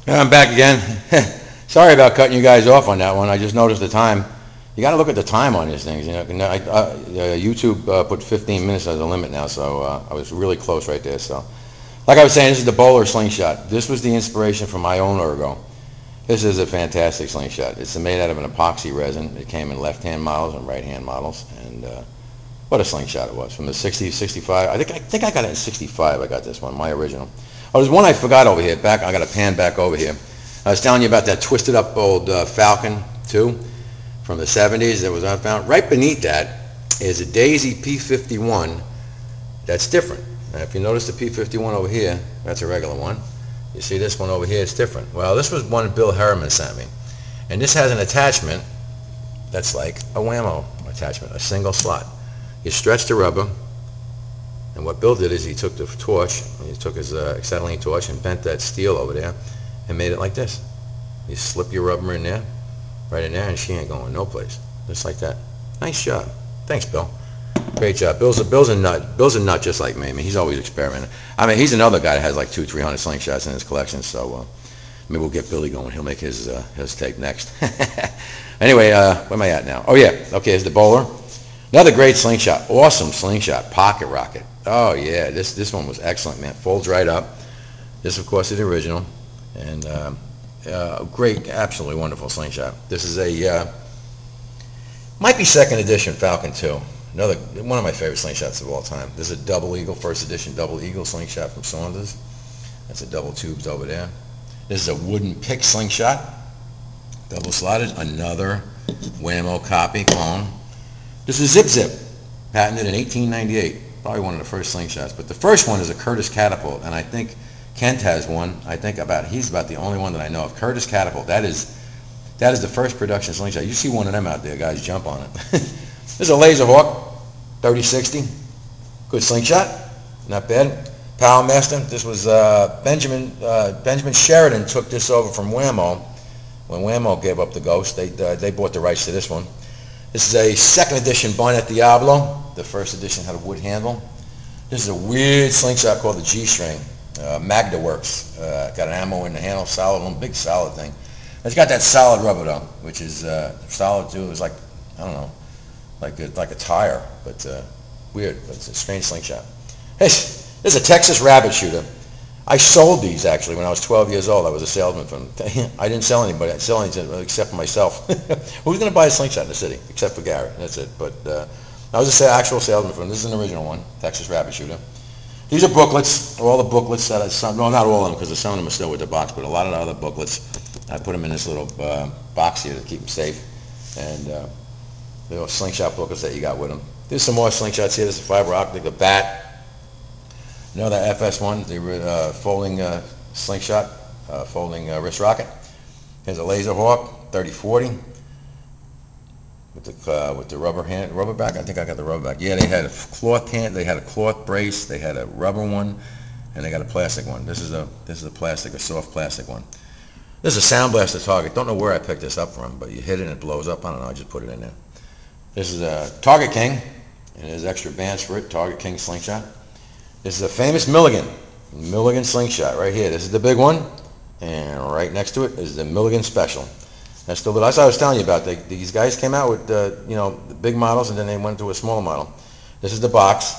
I'm back again. Sorry about cutting you guys off on that one. I just noticed the time. You got to look at the time on these things. You know, YouTube put 15 minutes as a limit now, so I was really close right there. So, like I was saying, this is the bowler slingshot. This was the inspiration for my own ergo. This is a fantastic slingshot. It's made out of an epoxy resin. It came in left-hand models and right-hand models, and what a slingshot it was from the 60s, 65. I think I got it in 65. I got this one, my original. Oh, there's one I forgot over here. I got a pan back over here. I was telling you about that twisted up old Falcon 2 from the 70s that was unfound. Right beneath that is a Daisy P51 that's different. Now, if you notice the P51 over here, that's a regular one. You see this one over here, it's different. Well, this was one Bill Harriman sent me. And this has an attachment that's like a whammo attachment, a single slot. You stretch the rubber, and what Bill did is he took the torch, he took his acetylene torch and bent that steel over there and made it like this. You slip your rubber in there, right in there, and she ain't going no place. Just like that. Nice job. Thanks, Bill. Great job. Bill's a nut. Bill's a nut just like me. I mean, he's always experimenting. I mean, he's another guy that has like 200-300 slingshots in his collection, so maybe we'll get Billy going. He'll make his tape next. Anyway, where am I at now? Oh, yeah. Okay, here's the bowler. Another great slingshot. Awesome slingshot. Pocket rocket. Oh, yeah. This one was excellent, man. Folds right up. This, of course, is the original. And great, absolutely wonderful slingshot. This is a, might be second edition Falcon 2. Another, one of my favorite slingshots of all time. This is a double eagle, first edition double eagle slingshot from Saunders. That's a double tubed over there. This is a wooden pick slingshot. Double slotted. Another whammo copy clone. This is Zip Zip, patented in 1898. Probably one of the first slingshots. But the first one is a Curtis Catapult, and I think Kent has one. He's about the only one that I know of. Curtis Catapult. That is the first production slingshot. You see one of them out there, guys, jump on it. This is a Laser Hawk, 3060. Good slingshot, not bad. Power Master. This was Benjamin Sheridan took this over from Whammo. When Whammo gave up the ghost, they bought the rights to this one. This is a second edition Barnett Diablo. The first edition had a wood handle. This is a weird slingshot called the G-string. Magda Works. Got an ammo in the handle, solid one, big solid thing. It's got that solid rubber though, which is solid too. It's like, I don't know, like a tire, but weird. But it's a strange slingshot. Hey, this is a Texas rabbit shooter. I sold these actually when I was 12 years old. I was a salesman for them. I didn't sell anybody. I didn't sell anything except for myself. Who's going to buy a slingshot in the city except for Gary? That's it. But I was an actual salesman for them. This is an original one, Texas rabbit shooter. These are booklets. All the booklets that no, not all of them, because some of them are still with the box, but a lot of the other booklets. I put them in this little box here to keep them safe. And little slingshot booklets that you got with them. There's some more slingshots here. There's a fiber optic, a bat. Another FS1, the folding slingshot, folding wrist rocket. Here's a Laser Hawk, 3040, with the rubber back. I think I got the rubber back. Yeah, they had a cloth hand, they had a cloth brace, they had a rubber one, and they got a plastic one. This is a plastic, a soft plastic one. This is a Sound Blaster Target. Don't know where I picked this up from, but you hit it and it blows up. I don't know. I just put it in there. This is a Target King, and there's extra bands for it. Target King slingshot. This is a famous Milligan slingshot right here. This is the big one, and right next to it is the Milligan Special. That's the little. That's what I was telling you about. These guys came out with the big models, and then they went to a small model. This is the box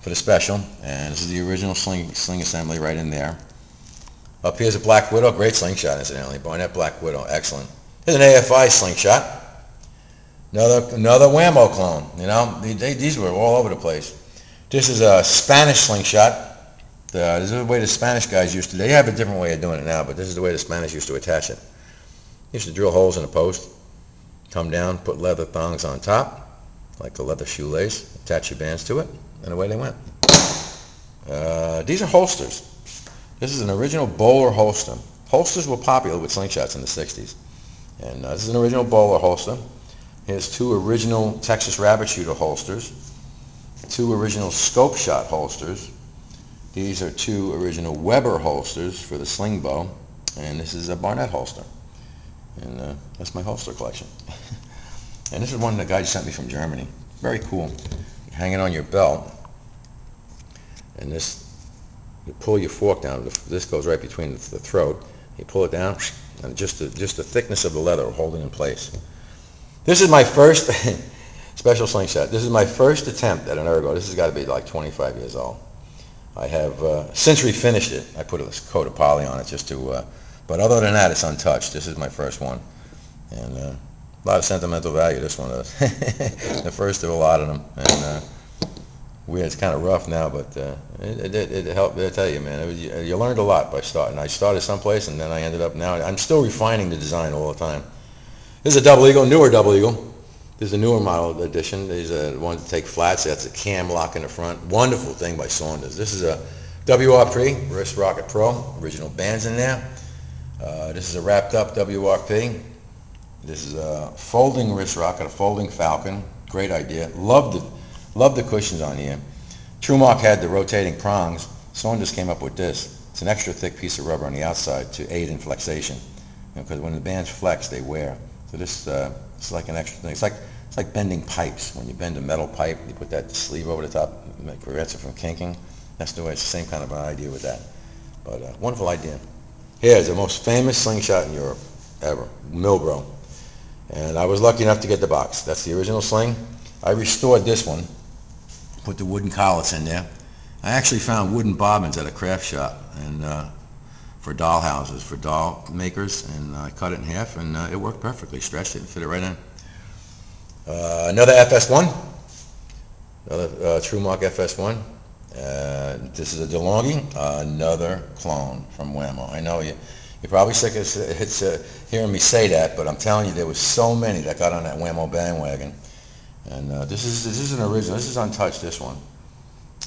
for the Special, and this is the original sling assembly right in there. Up here's a Black Widow, great slingshot incidentally. Barnett Black Widow, excellent. Here's an AFI slingshot. Another Whammo clone. These were all over the place. This is a Spanish slingshot. This is the way the Spanish guys used to. They have a different way of doing it now, but this is the way the Spanish used to attach it. They used to drill holes in a post, come down, put leather thongs on top, like a leather shoelace, attach your bands to it, and away they went. These are holsters. This is an original bowler holster. Holsters were popular with slingshots in the 60s. And this is an original bowler holster. Here's two original Texas rabbit shooter holsters. Two original scope shot holsters. These are two original Weber holsters for the sling bow, and this is a Barnett holster. And that's my holster collection. And this is one the guy sent me from Germany. Very cool. You hang it on your belt, and this, you pull your fork down. This goes right between the throat, You pull it down, and just the thickness of the leather will hold it in place. This is my first special slingshot. This is my first attempt at an ergo. This has got to be like 25 years old. I have since refinished it. I put a coat of poly on it just to, but other than that, it's untouched. This is my first one, and a lot of sentimental value. This one does. The first of a lot of them, and it's kind of rough now, but it helped. I tell you, man, you learned a lot by starting. I started someplace, and then I ended up now. I'm still refining the design all the time. This is a double eagle, newer double eagle. This is a newer model edition. These are the ones that take flats. That's a cam lock in the front. Wonderful thing by Saunders. This is a WRP, Wrist Rocket Pro. Original bands in there. This is a wrapped up WRP. This is a folding wrist rocket, a folding Falcon. Great idea. Love the cushions on here. Trumark had the rotating prongs. Saunders came up with this. It's an extra thick piece of rubber on the outside to aid in flexation. Because when the bands flex, they wear. So this it's like an extra thing. It's like bending pipes. When you bend a metal pipe, you put that sleeve over the top, it prevents it from kinking. That's the way. It's the same kind of an idea with that. But wonderful idea. Here's the most famous slingshot in Europe ever, Milbro. And I was lucky enough to get the box. That's the original sling. I restored this one, put the wooden collets in there. I actually found wooden bobbins at a craft shop and for doll houses, for doll makers, and I cut it in half, and it worked perfectly. Stretched it and fit it right in. Another FS1, another Trumark FS1. This is a DeLonghi, another clone from Whammo. I know you're probably sick of hearing me say that, but I'm telling you, there was so many that got on that Whammo bandwagon. And this is an original. This is untouched, this one.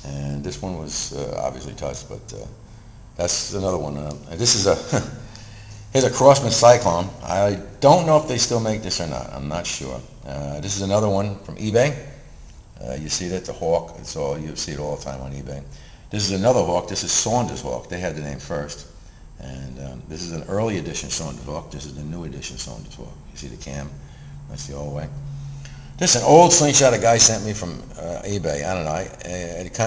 And this one was obviously touched, but that's another one. This is here's a Crossman Cyclone. I don't know if they still make this or not. I'm not sure. This is another one from eBay. You see that, the Hawk. You see it all the time on eBay. This is another Hawk. This is Saunders Hawk. They had the name first. And this is an early edition Saunders Hawk. This is the new edition Saunders Hawk. You see the cam? That's the old way. This is an old slingshot a guy sent me from eBay. I don't know.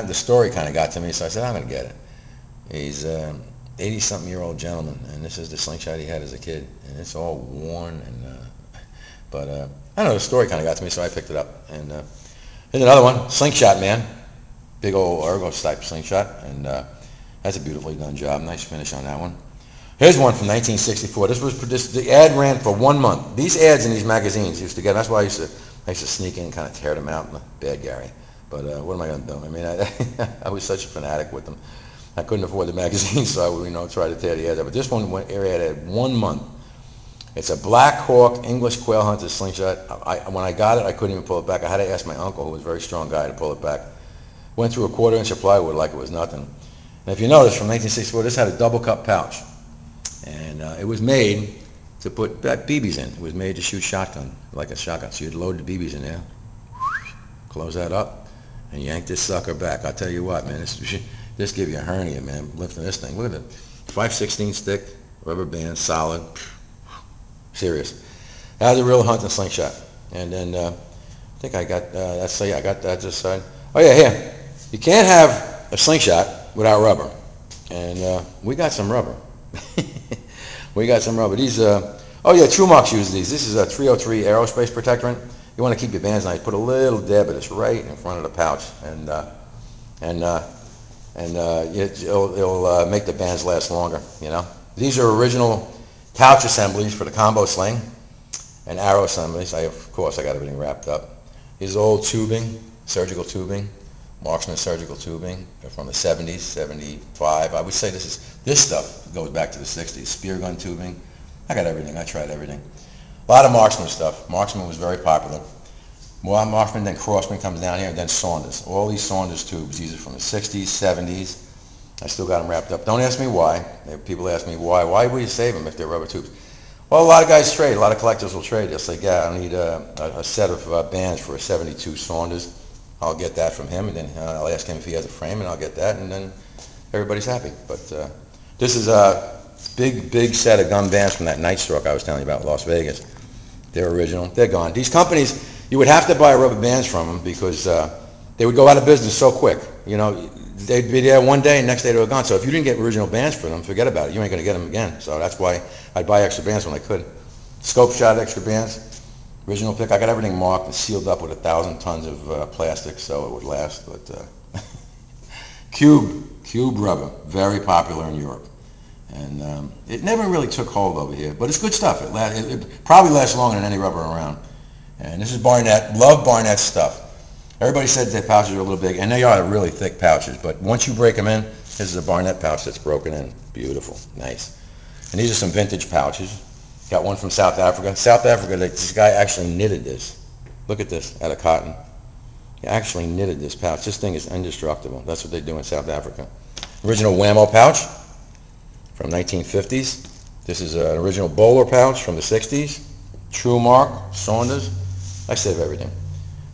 The story kind of got to me, so I said, I'm going to get it. He's 80-something-year-old gentleman, and this is the slingshot he had as a kid, and it's all worn. But I don't know. The story kind of got to me, so I picked it up. And here's another one, Slingshot Man, big old ergo type slingshot, and that's a beautifully done job. Nice finish on that one. Here's one from 1964. The ad ran for 1 month. These ads in these magazines used to get. That's why I used to sneak in and kind of tear them out. Bad Gary. But what am I going to do? I mean, I was such a fanatic with them. I couldn't afford the magazines, so I would, try to tear the ads out. But this one had 1 month. It's a Black Hawk English Quail Hunter slingshot. When I got it, I couldn't even pull it back. I had to ask my uncle, who was a very strong guy, to pull it back. Went through a 1/4 inch of plywood like it was nothing. And if you notice, from 1964, this had a double cup pouch. And it was made to put BBs in. It was made to shoot shotgun, like a shotgun. So you'd load the BBs in there, close that up, and yank this sucker back. I'll tell you what, man, this give you a hernia, man, lifting this thing. Look at it. 5/16 stick, rubber band, solid. Serious. That was a real hunting slingshot. And then I think I got, I got that this side. Oh yeah, here. You can't have a slingshot without rubber. And we got some rubber. We got some rubber. These, oh yeah, Trumarks use these. This is a 303 aerospace protectorant. You want to keep your bands nice. Put a little dab of this right in front of the pouch, and it'll make the bands last longer. These are original pouch assemblies for the combo sling and arrow assemblies. Of course, I got everything wrapped up. These old tubing, surgical tubing, Marksman surgical tubing. They're from the 70s, 75. I would say this stuff goes back to the 60s. Spear gun tubing. I got everything. I tried everything. A lot of Marksman stuff. Marksman was very popular. More Marksman, then Crossman comes down here, and then Saunders. All these Saunders tubes. These are from the 60s, 70s. I still got them wrapped up. Don't ask me why. People ask me why. Why would you save them if they're rubber tubes? Well, a lot of guys trade. A lot of collectors will trade. They'll say, yeah, I need a set of bands for a 72 Saunders. I'll get that from him, and then I'll ask him if he has a frame, and I'll get that, and then everybody's happy. But this is a big set of gun bands from that Night Stroke I was telling you about in Las Vegas. They're original. They're gone. These companies, you would have to buy rubber bands from them because they would go out of business so quick. You know, they'd be there one day and next day they were gone. So if you didn't get original bands for them, forget about it. You ain't going to get them again. So that's why I'd buy extra bands when I could. Scope shot extra bands. Original pick. I got everything marked and sealed up with 1,000 tons of plastic so it would last. But Cube rubber, very popular in Europe. And it never really took hold over here, but it's good stuff. It probably lasts longer than any rubber around. And this is Barnett. Love Barnett stuff. Everybody said their pouches are a little big, and they are really thick pouches. But once you break them in, this is a Barnett pouch that's broken in. Beautiful, nice. And these are some vintage pouches. Got one from South Africa. South Africa, this guy actually knitted this. Look at this, out of cotton. He actually knitted this pouch. This thing is indestructible. That's what they do in South Africa. Original Whammo pouch from 1950s. This is an original bowler pouch from the 60s. True Mark, Saunders. I save everything.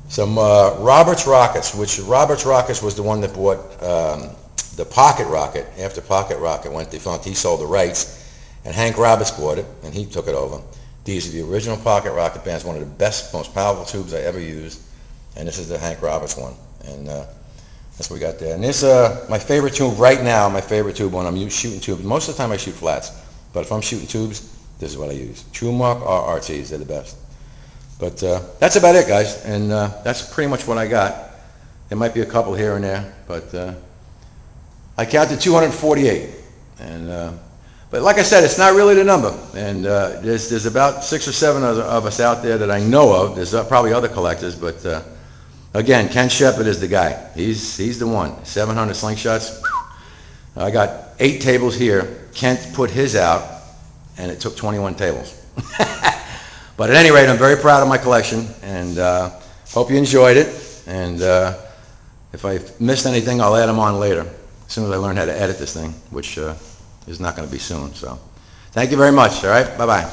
Some Roberts Rockets, which Roberts Rockets was the one that bought the Pocket Rocket. After Pocket Rocket went defunct, he sold the rights, and Hank Roberts bought it, and he took it over. These are the original Pocket Rocket bands, one of the best, most powerful tubes I ever used, and this is the Hank Roberts one, and that's what we got there. And this, my favorite tube right now, my favorite tube when I'm shooting tubes. Most of the time I shoot flats, but if I'm shooting tubes, this is what I use. True Mark or RTs, they're the best. But that's about it, guys, and that's pretty much what I got. There might be a couple here and there, but I counted 248. And but like I said, it's not really the number. And there's about 6 or 7 of us out there that I know of. There's probably other collectors, but again, Ken Shepard is the guy. He's the one. 700 slingshots. I got 8 tables here. Kent put his out, and it took 21 tables. But at any rate, I'm very proud of my collection, and hope you enjoyed it. And if I missed anything, I'll add them on later, as soon as I learn how to edit this thing, which is not going to be soon. So thank you very much. All right, bye-bye.